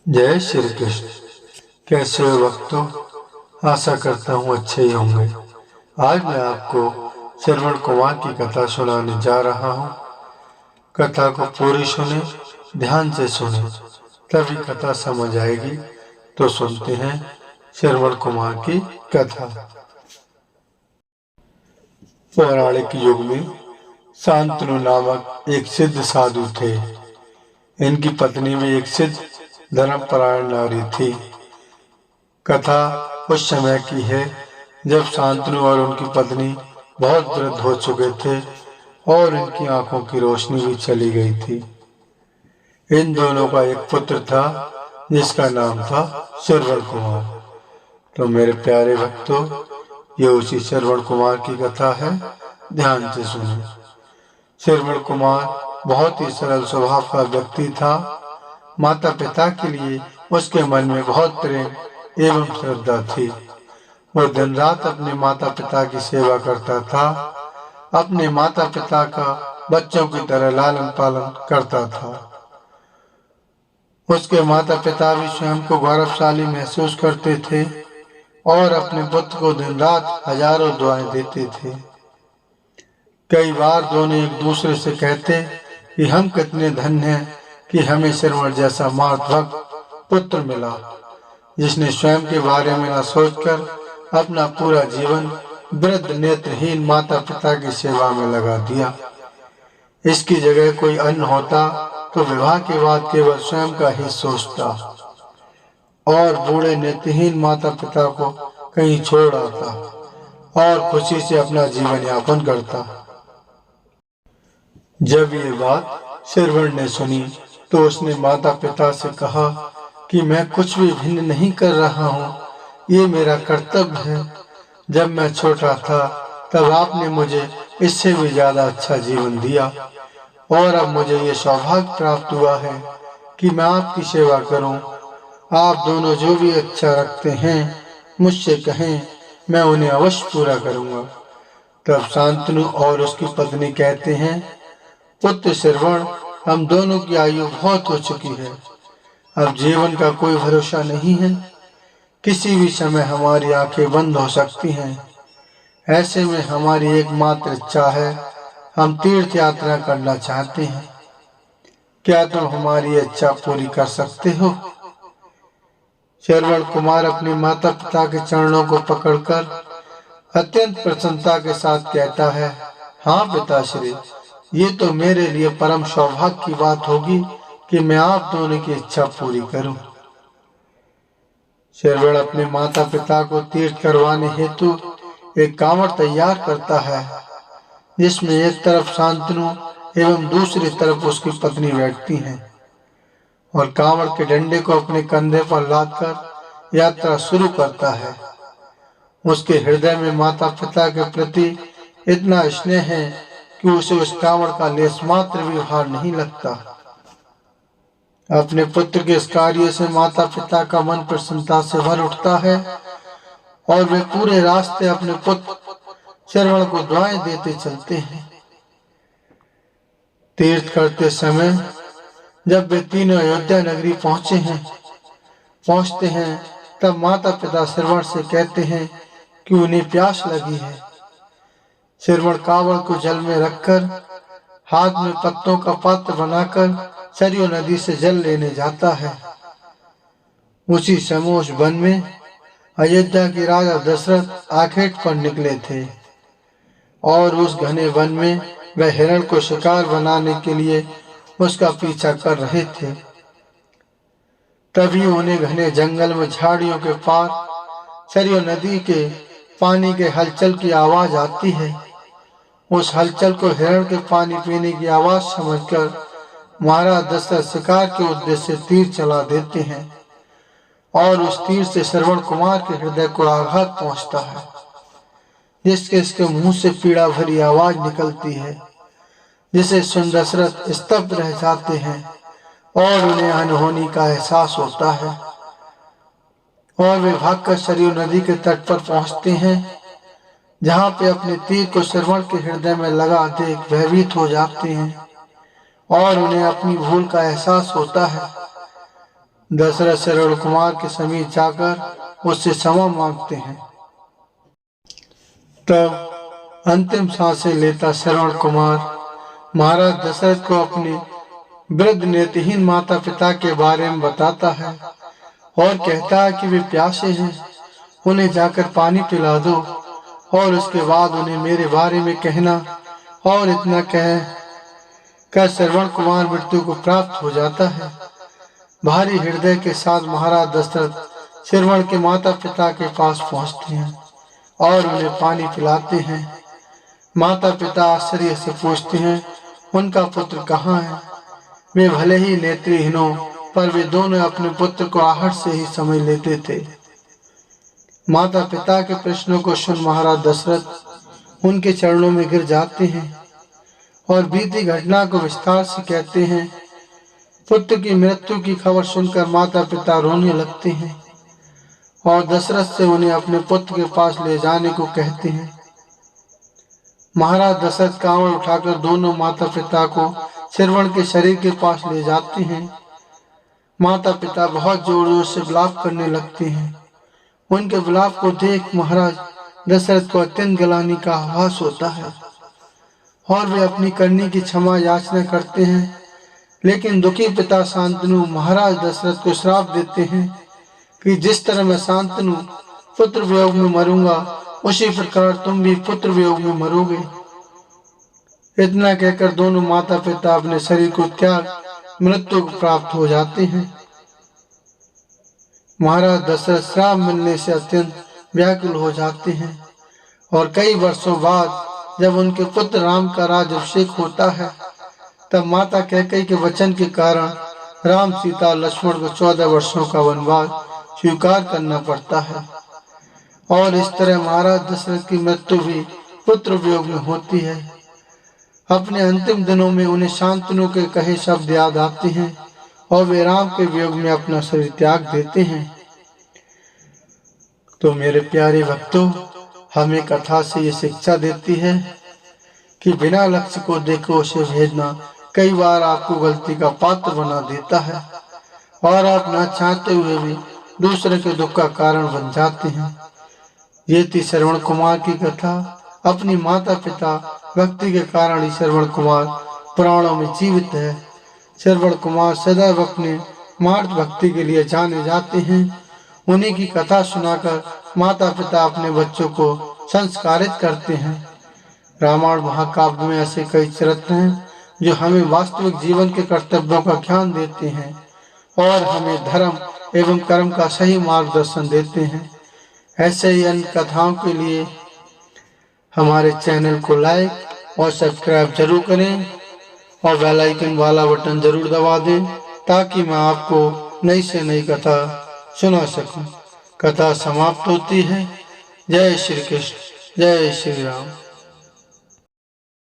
जय श्री कृष्ण। कैसे हो भक्तों? आशा करता हूँ अच्छे ही होंगे। आज मैं आपको श्रवण कुमार की कथा सुनाने जा रहा हूँ। कथा को पूरी सुने, ध्यान से सुने, तभी कथा समझ आएगी। तो सुनते हैं श्रवण कुमार की कथा। पौराणिक युग में शांतनु नामक एक सिद्ध साधु थे। इनकी पत्नी भी एक सिद्ध धर्मपरायण नारी थी। कथा उस समय की है जब शांतनु और उनकी पत्नी बहुत वृद्ध हो चुके थे और इनकी आंखों की रोशनी भी चली गई थी। इन दोनों का एक पुत्र था जिसका नाम था श्रवण कुमार। तो मेरे प्यारे भक्तों, ये उसी श्रवण कुमार की कथा है, ध्यान से सुने। श्रवण कुमार बहुत ही सरल स्वभाव का व्यक्ति था। माता पिता के लिए उसके मन में बहुत प्रेम एवं श्रद्धा थी। वो दिन रात अपने माता पिता की सेवा करता था। अपने माता पिता का बच्चों की तरह लालन पालन करता था। उसके माता पिता भी स्वयं को गौरवशाली महसूस करते थे और अपने पुत्र को दिन रात हजारों दुआएं देते थे। कई बार दोनों एक दूसरे से कहते कि हम कितने धन्य हैं कि हमें श्रवण जैसा मार्गभक्त पुत्र मिला, जिसने स्वयं के बारे में न सोचकर अपना पूरा जीवन वृद्ध नेत्रहीन माता पिता की सेवा में लगा दिया। इसकी जगह कोई अन्य होता तो विवाह के बाद केवल स्वयं का ही सोचता और बूढ़े नेत्रहीन माता पिता को कहीं छोड़ आता और खुशी से अपना जीवन यापन करता। जब ये बात श्रवण ने सुनी तो उसने माता पिता से कहा कि मैं कुछ भी भिन्न नहीं कर रहा हूँ, ये मेरा कर्तव्य है। जब मैं छोटा था तब आपने मुझे इससे भी ज्यादा अच्छा जीवन दिया और अब मुझे ये सौभाग्य प्राप्त हुआ है कि मैं आपकी सेवा करूं। आप दोनों जो भी अच्छा रखते हैं मुझसे कहें, मैं उन्हें अवश्य पूरा करूंगा। तब शांतनु और उसकी पत्नी कहते हैं, पुत्र श्रवण, हम दोनों की आयु बहुत हो चुकी है। अब जीवन का कोई भरोसा नहीं है। किसी भी समय हमारी आंखें बंद हो सकती हैं। ऐसे में हमारी एकमात्र इच्छा है, हम तीर्थ यात्रा करना चाहते हैं। क्या तुम हमारी इच्छा पूरी कर सकते हो? श्रवण कुमार अपने माता पिता के चरणों को पकड़कर अत्यंत प्रसन्नता के साथ कहता है, हाँ पिताश्री, ये तो मेरे लिए परम सौभाग्य की बात होगी कि मैं आप दोनों की इच्छा पूरी करूं। श्रवण अपने माता पिता को तीर्थ करवाने हेतु एक कांवड़ तैयार करता है, जिसमें एक तरफ शांतनु एवं दूसरी तरफ उसकी पत्नी बैठती हैं और कांवड़ के डंडे को अपने कंधे पर लादकर यात्रा शुरू करता है। उसके हृदय में माता पिता के प्रति इतना स्नेह है कि उसे उस कांवड़ का लेश मात्र भी भार नहीं लगता। अपने पुत्र के इस कार्य से माता पिता का मन प्रसन्नता से भर उठता है और वे पूरे रास्ते अपने पुत्र श्रवण को दुआएं देते चलते हैं। तीर्थ करते समय जब वे तीनों अयोध्या नगरी पहुंचते हैं तब माता पिता श्रवण से कहते हैं कि उन्हें प्यास लगी है। श्रवण कांवड़ को जल में रखकर हाथ में पत्तों का पात्र बनाकर सरयू नदी से जल लेने जाता है। उसी समय उस वन में अयोध्या के राजा दशरथ आखेट पर निकले थे और उस घने वन में वह हिरण को शिकार बनाने के लिए उसका पीछा कर रहे थे। तभी उन्हें घने जंगल में झाड़ियों के पार सरयू नदी के पानी के हलचल की आवाज आती है। उस हलचल को हिरण के पानी पीने की आवाज समझकर महाराज दशरथ शिकार के उद्देश्य से तीर चला देते हैं और उस तीर से श्रवण कुमार के हृदय को आघात पहुंचता है, जिसके इसके मुंह से पीड़ा भरी आवाज निकलती है, जिसे सुन दशरथ स्तब्ध रह जाते हैं और उन्हें अनहोनी का एहसास होता है और वे भागकर सरयू नदी के तट पर पहुंचते हैं, जहां पे अपने तीर को श्रवण के हृदय में लगा देख भयभीत हो जाते हैं और उन्हें अपनी भूल का एहसास होता है। दशरथ श्रवण कुमार के समीप जाकर उससे क्षमा मांगते हैं। तब अंतिम सांसें लेता श्रवण कुमार महाराज दशरथ को अपने वृद्ध नेत्रहीन माता पिता के बारे में बताता है और कहता है कि वे प्यासे हैं, उन्हें जाकर पानी पिला दो और उसके बाद उन्हें मेरे बारे में कहना। और इतना कर श्रवण कुमार मृत्यु को प्राप्त हो जाता है। भारी हृदय के साथ महाराज दशरथ श्रवण के माता पिता के पास पहुंचते हैं और उन्हें पानी पिलाते हैं। माता पिता आश्चर्य से पूछते हैं, उनका पुत्र कहाँ है? वे भले ही नेत्रहीन हों, पर वे दोनों अपने पुत्र को आहट से ही समझ लेते थे। माता पिता के प्रश्नों को सुन महाराज दशरथ उनके चरणों में गिर जाते हैं और बीती घटना को विस्तार से कहते हैं। पुत्र की मृत्यु की खबर सुनकर माता पिता रोने लगते हैं और दशरथ से उन्हें अपने पुत्र के पास ले जाने को कहते हैं। महाराज दशरथ कांवड़ उठाकर दोनों माता पिता को श्रवण के शरीर के पास ले जाते हैं। माता पिता बहुत जोर जोर से विलाप करने लगते हैं। उनके विलाप को देख महाराज दशरथ को अत्यंत गलानी का आभास होता है और वे अपनी करनी की क्षमा याचना करते हैं। लेकिन दुखी पिता शांतनु महाराज दशरथ को श्राप देते हैं कि जिस तरह मैं शांतनु पुत्र वियोग में मरूंगा, उसी प्रकार तुम भी पुत्र वियोग में मरोगे। इतना कहकर दोनों माता पिता अपने शरीर को त्याग मृत्यु को प्राप्त हो जाते हैं। महाराज दशरथ श्राप मिलने से अत्यंत व्याकुल हो जाते हैं और कई वर्षों बाद जब उनके पुत्र राम का राज्याभिषेक होता है, तब माता कैकेयी के वचन के कारण राम सीता लक्ष्मण को 14 वर्षों का वनवास स्वीकार करना पड़ता है। और इस तरह महाराज दशरथ की मृत्यु भी पुत्र वियोग में होती है। अपने अंतिम दिनों में उन्हें शांतनु के कहे शब्द याद आते हैं और वे राम के वियोग में अपना शरीर त्याग देते हैं। तो मेरे प्यारे भक्तों, हमें कथा से ये शिक्षा देती है कि बिना लक्ष्य को देखो उसे भेजना कई बार आपको गलती का पात्र बना देता है और आप न चाहते हुए भी दूसरे के दुख का कारण बन जाते हैं। ये थी श्रवण कुमार की कथा। अपनी माता पिता भक्ति के कारण ही श्रवण कुमार पुराणों में जीवित है। श्रवण कुमार सदैव अपने मार्ग भक्ति के लिए जाने जाते हैं। उन्हीं की कथा सुनाकर माता पिता अपने बच्चों को संस्कारित करते हैं। रामायण महाकाव्य में ऐसे कई चरित्र हैं जो हमें वास्तविक जीवन के कर्तव्यों का ज्ञान देते हैं और हमें धर्म एवं कर्म का सही मार्गदर्शन देते हैं। ऐसे ही अन्य कथाओं के लिए हमारे चैनल को लाइक और सब्सक्राइब जरूर करें और बेल आइकन वाला बटन जरूर दबा दें ताकि मैं आपको नई से नई कथा सुना सकूं। कथा समाप्त होती है। जय श्री कृष्ण, जय श्री राम।